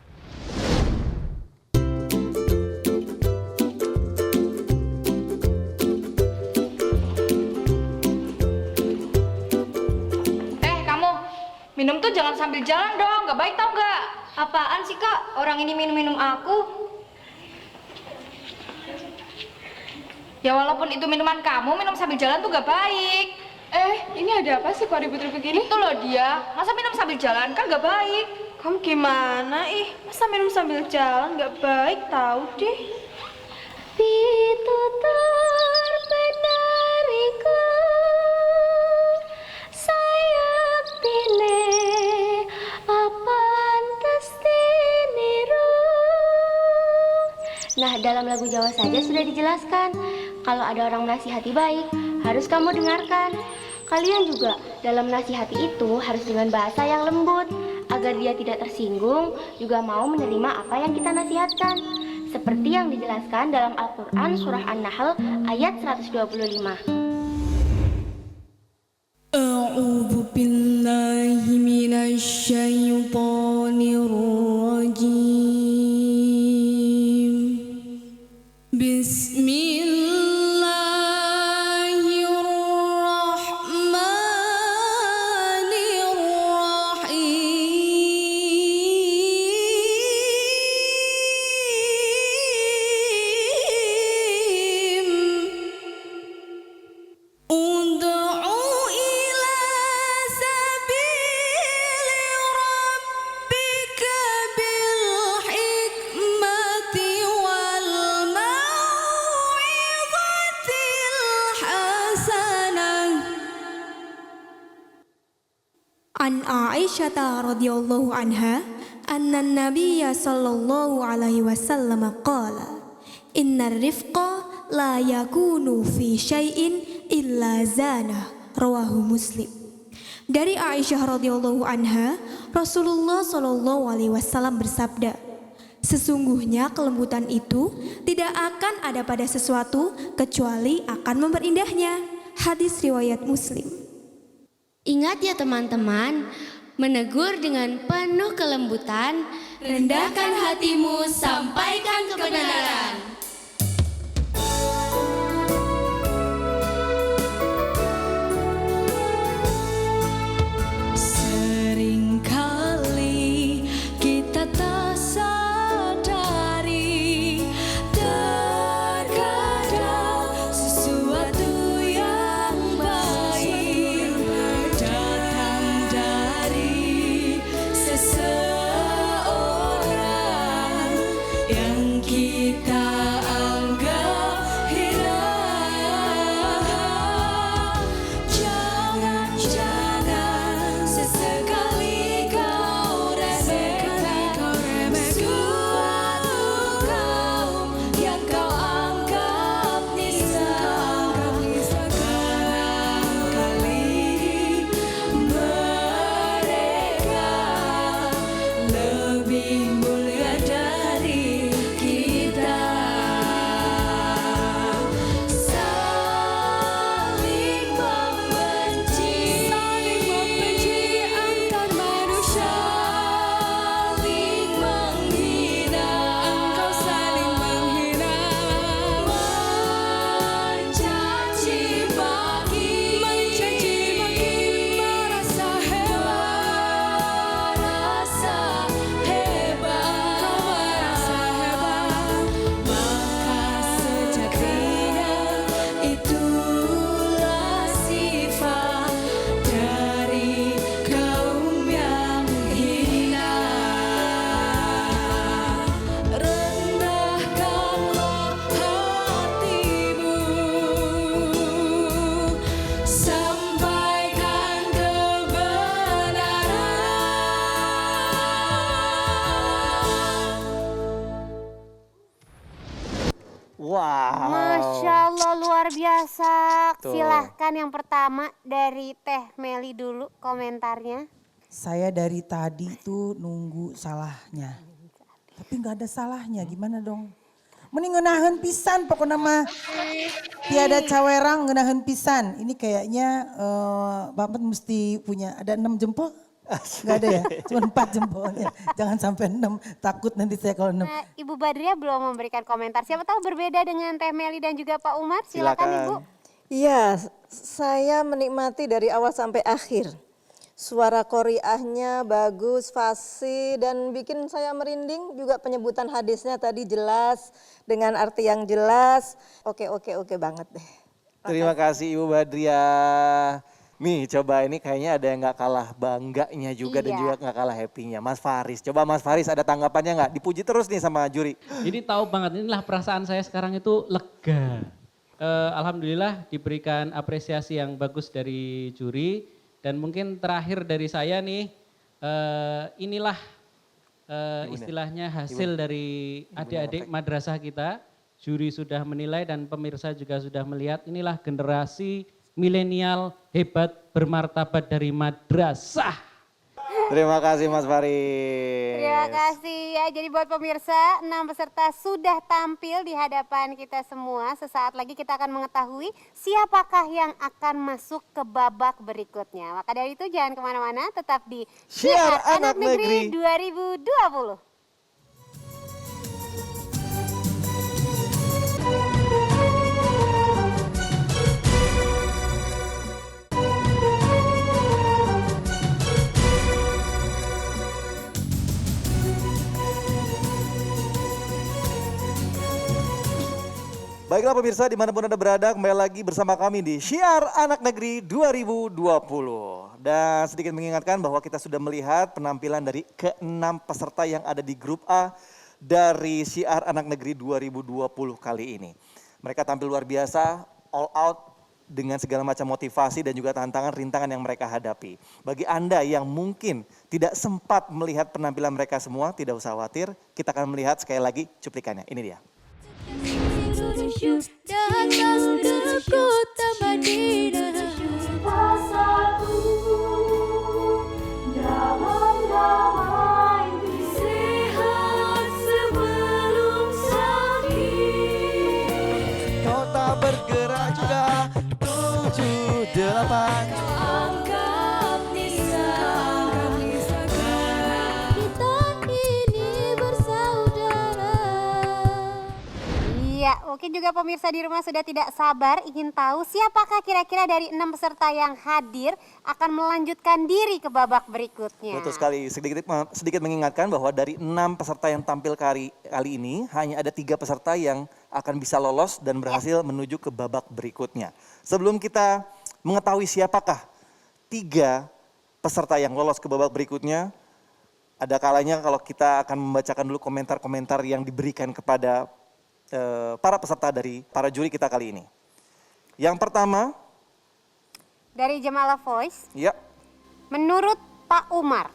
Kamu minum tuh jangan sambil jalan dong, gak baik tau gak? Apaan sih kak, orang ini minum-minum aku. Ya walaupun itu minuman kamu, minum sambil jalan tuh gak baik. Ini ada apa sih kok ribut-ribut begini? Itu loh dia, masa minum sambil jalan kan gak baik. Kamu gimana masa minum sambil jalan gak baik tahu deh. Pitutur penariku sayap tine apantes tiniru. Nah, dalam lagu Jawa saja sudah dijelaskan kalau ada orang menasihati baik harus kamu dengarkan. Kalian juga dalam menasihati itu harus dengan bahasa yang lembut agar dia tidak tersinggung, juga mau menerima apa yang kita nasihatkan. Seperti yang dijelaskan dalam Al-Quran surah An-Nahl ayat 125. A'udzu billahi minasy syaithanir rajim. An Aisyah radhiyallahu anha anna Nabiyya sallallahu alaihi wasallam qala innar rifqa la yakunu fi syai'in illa zana, rawahu Muslim. Dari Aisyah radhiyallahu anha, Rasulullah sallallahu alaihi wasallam bersabda, sesungguhnya kelembutan itu tidak akan ada pada sesuatu kecuali akan memperindahnya. Hadis riwayat Muslim. Ingat ya teman-teman, menegur dengan penuh kelembutan, rendahkan hatimu, sampaikan kebenaran. Seringkali kita tak sadari, terkadang sesuatu yang baik datang dari seseorang yang kita anggap hina. Jangan-jangan sesekali kau remehkan suatu kaum yang kau anggap nisa. Barangkali mereka lebih mulia dari kita. Saling membenci antar manusia, saling menghina, engkau saling menghina, mencaci maki, merasa hebat, kau merasa hebat, maka sejatinya itulah sifat dari kaum yang hina. Rendahkanlah hatimu, sampaikan kebenaran. Wow. Masya Allah, luar biasa. Tuh. Silahkan yang pertama dari Teh Meli dulu komentarnya. Saya dari tadi tuh nunggu salahnya. Tapi nggak ada salahnya, gimana dong? Mending ngeunaheun pisan pokoknya mah. Tiada cawerang ngeunaheun pisan. Ini kayaknya Bapak mesti punya ada 6 jempol. Enggak ada ya, cuma 4 jempolnya. Jangan sampai 6, takut nanti saya kalau 6. Ibu Badria belum memberikan komentar. Siapa tahu berbeda dengan Teh Meli dan juga Pak Umar. Silakan Ibu. Iya, saya menikmati dari awal sampai akhir. Suara qoriahnya bagus, fasih, dan bikin saya merinding. Juga penyebutan hadisnya tadi jelas, dengan arti yang jelas. Oke banget deh. Terima kasih Ibu Badria. Nih coba ini kayaknya ada yang gak kalah bangganya juga dan juga gak kalah happy-nya. Mas Faris, coba Mas Faris ada tanggapannya gak? Dipuji terus nih sama juri. Jadi tahu banget, inilah perasaan saya sekarang itu lega. Alhamdulillah diberikan apresiasi yang bagus dari juri. Dan mungkin terakhir dari saya nih, inilah istilahnya hasil dari adik-adik madrasah kita. Juri sudah menilai dan pemirsa juga sudah melihat, inilah generasi milenial hebat bermartabat dari madrasah. Terima kasih Mas Faris. Terima kasih ya. Jadi buat pemirsa, 6 peserta sudah tampil di hadapan kita semua. Sesaat lagi kita akan mengetahui siapakah yang akan masuk ke babak berikutnya. Maka dari itu jangan kemana-mana, tetap di Syiar Anak Negeri 2020. Baiklah pemirsa dimanapun Anda berada, kembali lagi bersama kami di Syiar Anak Negeri 2020. Dan sedikit mengingatkan bahwa kita sudah melihat penampilan dari ke-6 peserta yang ada di grup A dari Syiar Anak Negeri 2020 kali ini. Mereka tampil luar biasa, all out dengan segala macam motivasi dan juga tantangan rintangan yang mereka hadapi. Bagi Anda yang mungkin tidak sempat melihat penampilan mereka semua, tidak usah khawatir, kita akan melihat sekali lagi cuplikannya. Ini dia. Datang ke kota Madinah, Bersatu, damai-damai, sehat sebelum sakit. Kau tak bergerak juga 7, 8. Anggap nisakan, kita ini bersaudara. Iya, mungkin juga pemirsa di rumah sudah tidak sabar ingin tahu siapakah kira-kira dari 6 peserta yang hadir akan melanjutkan diri ke babak berikutnya. Betul sekali, sedikit mengingatkan bahwa dari 6 peserta yang tampil kali ini, hanya ada 3 peserta yang akan bisa lolos dan berhasil menuju ke babak berikutnya. Sebelum kita mengetahui siapakah 3 peserta yang lolos ke babak berikutnya, ada kalanya kalau kita akan membacakan dulu komentar-komentar yang diberikan kepada para peserta dari para juri kita kali ini. Yang pertama dari Jemalah Voice. Ya. Menurut Pak Umar,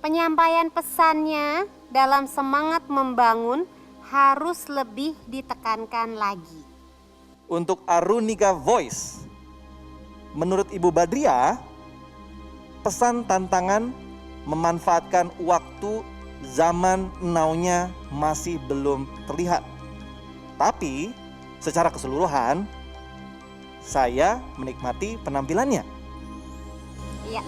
penyampaian pesannya dalam semangat membangun harus lebih ditekankan lagi. Untuk Arunika Voice, menurut Ibu Badria, pesan tantangan memanfaatkan waktu zaman now-nya masih belum terlihat. Tapi secara keseluruhan saya menikmati penampilannya. Iya.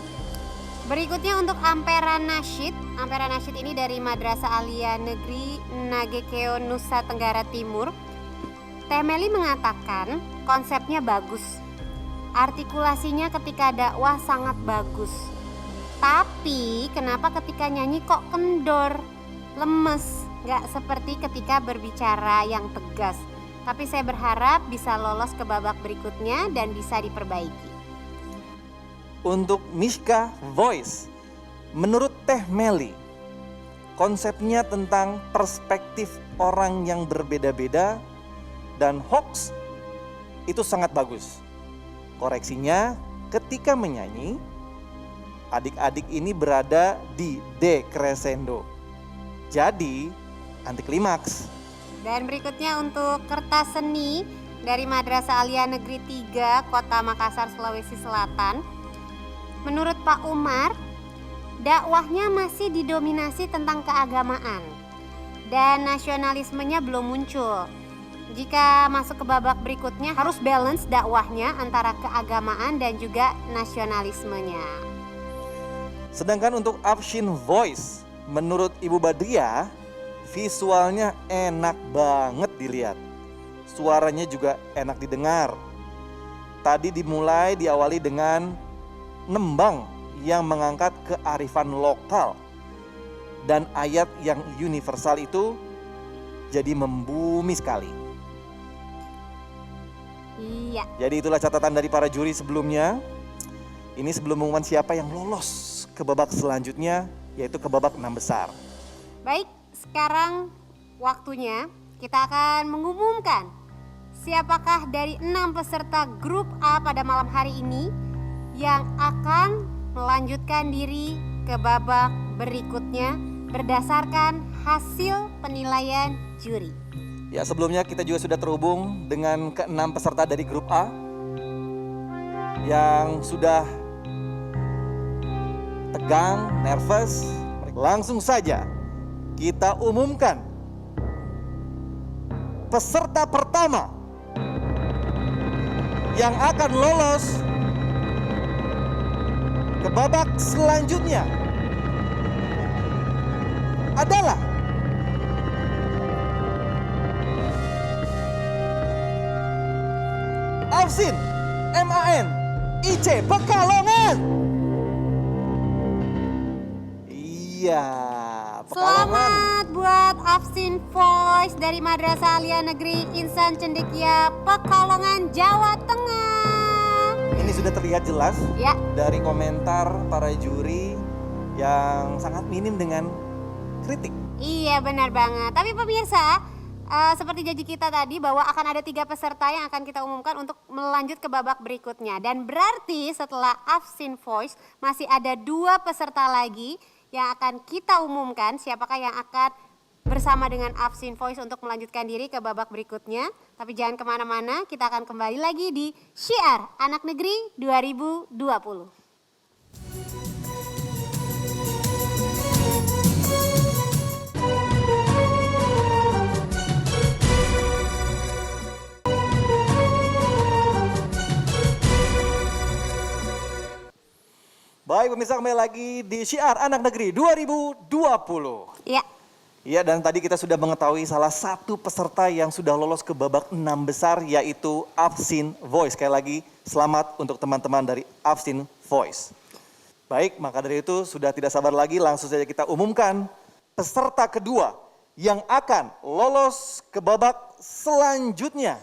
Berikutnya untuk Ampera Nasyid. Ampera Nasyid ini dari Madrasah Aliyah Negeri Nagekeo Nusa Tenggara Timur. Teh Meli mengatakan konsepnya bagus. Artikulasinya ketika dakwah sangat bagus. Tapi kenapa ketika nyanyi kok kendor, lemes, gak seperti ketika berbicara yang tegas. Tapi saya berharap bisa lolos ke babak berikutnya dan bisa diperbaiki. Untuk Mishka Voice, menurut Teh Meli, konsepnya tentang perspektif orang yang berbeda-beda dan hoax itu sangat bagus. Koreksinya, ketika menyanyi, adik-adik ini berada di decrescendo. Jadi, anti klimaks. Dan berikutnya untuk Kertas Seni dari Madrasah Aliyah Negeri 3, Kota Makassar, Sulawesi Selatan. Menurut Pak Umar, dakwahnya masih didominasi tentang keagamaan. dan nasionalismenya belum muncul. Jika masuk ke babak berikutnya harus balance dakwahnya antara keagamaan dan juga nasionalismenya. Sedangkan untuk Afshin Voice, menurut Ibu Badriah, visualnya enak banget dilihat. Suaranya juga enak didengar. Tadi diawali dengan nembang yang mengangkat kearifan lokal. Dan ayat yang universal itu jadi membumi sekali. Iya. Jadi itulah catatan dari para juri sebelumnya. Ini sebelum mengumumkan siapa yang lolos ke babak selanjutnya, yaitu ke babak 6 besar. Baik, sekarang waktunya kita akan mengumumkan siapakah dari 6 peserta grup A pada malam hari ini yang akan melanjutkan diri ke babak berikutnya berdasarkan hasil penilaian juri. Ya, sebelumnya kita juga sudah terhubung dengan ke-6 peserta dari grup A yang sudah tegang, nervous. Langsung saja kita umumkan peserta pertama yang akan lolos ke babak selanjutnya adalah Afshin MAN IC Pekalongan. Iya, Pekalongan. Selamat buat Afshin Voice dari Madrasah Alia Negeri Insan Cendekia Pekalongan, Jawa Tengah. Ini sudah terlihat jelas ya dari komentar para juri yang sangat minim dengan kritik. Iya, benar banget. Tapi pemirsa, seperti janji kita tadi bahwa akan ada 3 peserta yang akan kita umumkan untuk melanjut ke babak berikutnya. Dan berarti setelah Afshin Voice masih ada 2 peserta lagi yang akan kita umumkan siapakah yang akan bersama dengan Afshin Voice untuk melanjutkan diri ke babak berikutnya. Tapi jangan kemana-mana, kita akan kembali lagi di Syiar Anak Negeri 2020. Baik pemirsa, kembali lagi di Syiar Anak Negeri 2020. Iya. Iya, dan tadi kita sudah mengetahui salah satu peserta yang sudah lolos ke babak 6 besar, yaitu Afshin Voice. Sekali lagi selamat untuk teman-teman dari Afshin Voice. Baik, maka dari itu sudah tidak sabar lagi, langsung saja kita umumkan peserta kedua yang akan lolos ke babak selanjutnya.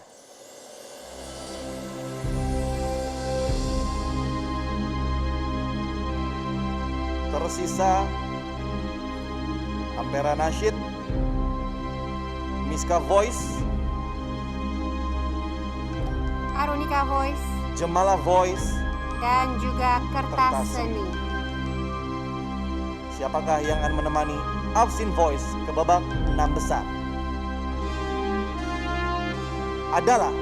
Tersisa Ampera Nasyid, Miska Voice, Arunika Voice, Jemala Voice, dan juga Kertas Seni. Siapakah yang akan menemani Afshin Voice ke babak 6 besar? Adalah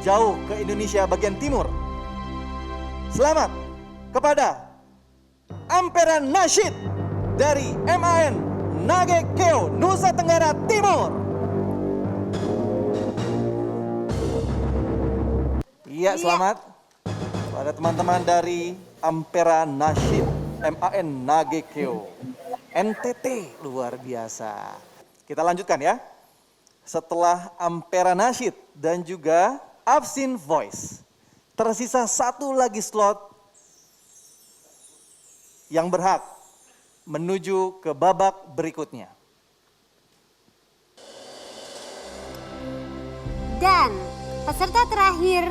jauh ke Indonesia bagian timur. Selamat kepada Ampera Nasyid dari MAN Nagekeo, Nusa Tenggara Timur. Iya, selamat pada teman-teman dari Ampera Nasyid MAN Nagekeo NTT, luar biasa. Kita lanjutkan ya. Setelah Ampera Nasyid dan juga Afshin Voice, tersisa 1 lagi slot yang berhak menuju ke babak berikutnya. Dan peserta terakhir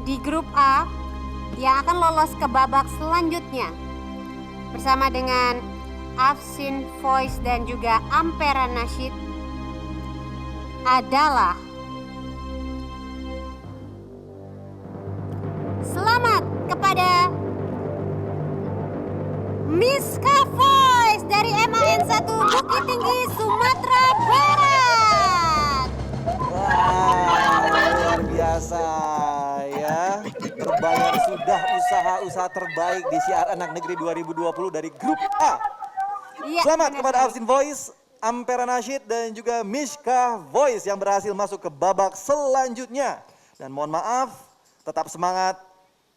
di grup A yang akan lolos ke babak selanjutnya bersama dengan Afshin Voice dan juga Ampera Nasyid adalah selamat kepada Miska Voice dari MAN 1 Bukit Tinggi, Sumatera Barat. Wah, luar biasa ya. Terbayar sudah usaha-usaha terbaik di Syiar Anak Negeri 2020 dari grup A. Iya, Selamat benar kepada sekali. Afsin Voice, Ampera Nasyid dan juga Mishka Voice yang berhasil masuk ke babak selanjutnya. Dan mohon maaf, tetap semangat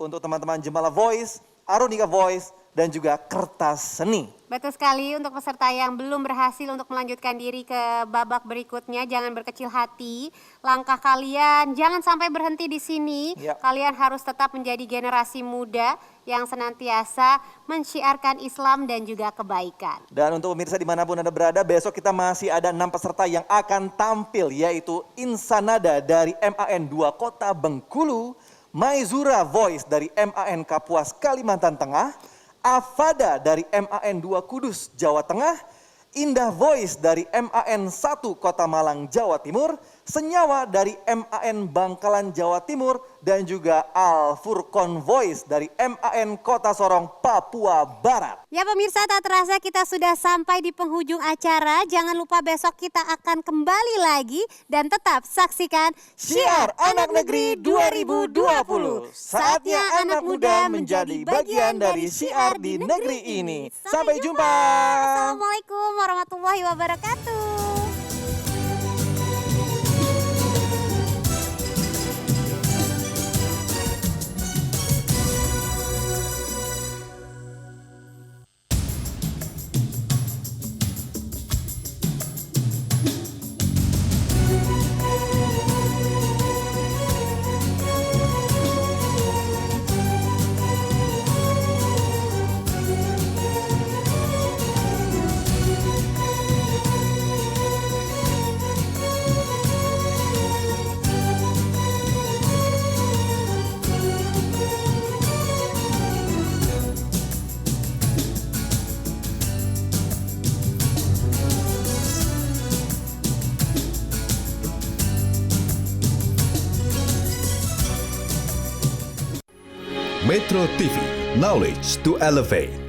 untuk teman-teman Jemala Voice, Arunika Voice, dan juga Kertas Seni. Betul sekali, untuk peserta yang belum berhasil untuk melanjutkan diri ke babak berikutnya, jangan berkecil hati. Langkah kalian jangan sampai berhenti di sini. Ya. Kalian harus tetap menjadi generasi muda yang senantiasa mensyiarkan Islam dan juga kebaikan. Dan untuk pemirsa dimanapun Anda berada, besok kita masih ada 6 peserta yang akan tampil, yaitu Insanada dari MAN 2 Kota Bengkulu, Maizura Voice dari MAN Kapuas Kalimantan Tengah, Afada dari MAN 2 Kudus Jawa Tengah, Indah Voice dari MAN 1 Kota Malang Jawa Timur, Senyawa dari MAN Bangkalan Jawa Timur, dan juga Al Furqon Voice dari MAN Kota Sorong Papua Barat. Ya pemirsa, tak terasa kita sudah sampai di penghujung acara. Jangan lupa besok kita akan kembali lagi dan tetap saksikan Syiar Anak Negeri 2020. Saatnya anak muda menjadi bagian dari syiar di negeri ini. Sampai jumpa. Assalamualaikum warahmatullahi wabarakatuh. Metro TV, knowledge to elevate.